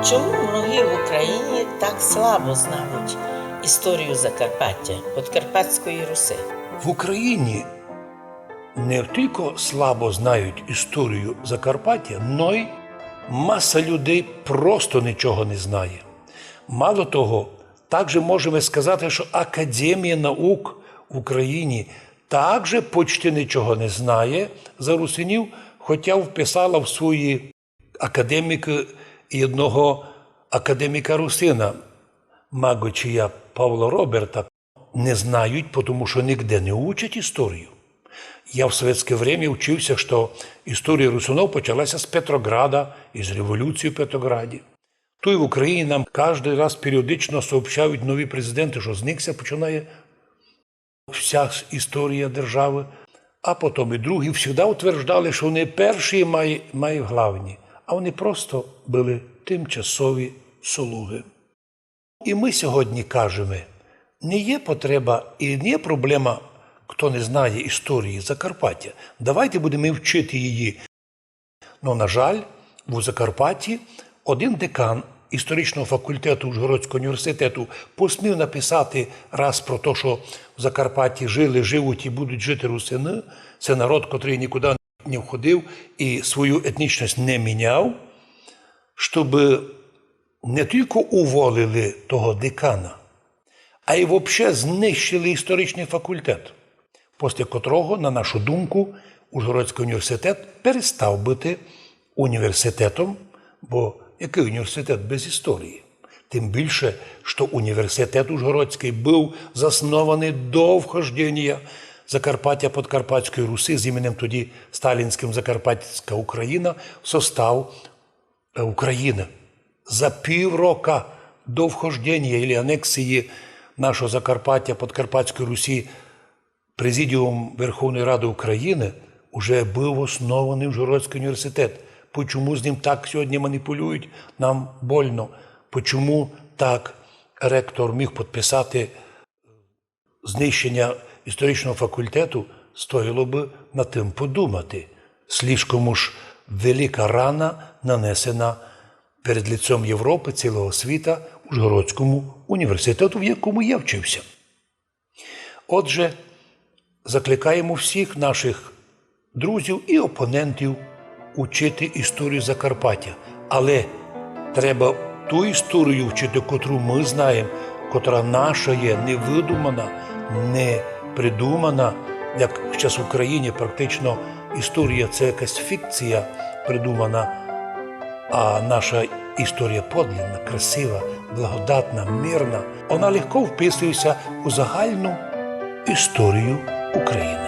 Чому многі в Україні так слабо знають історію Закарпаття, Подкарпатської Руси? В Україні не тільки слабо знають історію Закарпаття, но й маса людей просто нічого не знає. Мало того, також можемо сказати, що Академія наук в Україні також почти нічого не знає за русинів, хоча вписала в свої академіки і одного академіка русина, Магочія Павла Роберта, не знають, тому що ніде не учать історію. Я в советское время учился, что история русунов почалась с Петрограда, из революции в Петрограді. То й в Україні нам кожен раз періодично сообщають нові президенти, що з них починає вся історія держави. А потім і другі завжди утверждали, що вони перші мають главні, а вони просто були тимчасові слуги. І ми сьогодні кажемо, не є потреба і не є проблема, хто не знає історії Закарпаття. Давайте будемо вчити її. Но, на жаль, у Закарпатті один декан історичного факультету Ужгородського університету посмів написати раз про те, що в Закарпатті жили, живуть і будуть жити русини. Це народ, котрий нікуди не входив і свою етнічність не міняв, щоб не тільки уволили того декана, а й взагалі знищили історичний факультет, після котрого, на нашу думку, Ужгородський університет перестав бути університетом, бо який університет без історії? Тим більше, що університет Ужгородський був заснований до вхождення Закарпаття Подкарпатської Руси з іменем тоді сталінським Закарпатська Україна в состав України. За півроку до вхождення або анексії нашого Закарпаття Подкарпатської Русі Президіум Верховної Ради України вже був оснований Ужгородський університет. Чому з ним так сьогодні маніпулюють, нам больно. Чому так ректор міг підписати знищення історичного факультету, стоїло б над тим подумати. Слишком уж велика рана нанесена перед лицем Європи, цілого світа, Ужгородському університету, в якому я вчився. Отже, закликаємо всіх наших друзів і опонентів учити історію Закарпаття. Але треба ту історію вчити, котру ми знаємо, котра наша є, не видумана, не придумана. Як зараз в Україні практично історія – це якась фікція придумана, а наша історія подлинна, красива, благодатна, мирна. Вона легко вписується у загальну історію України.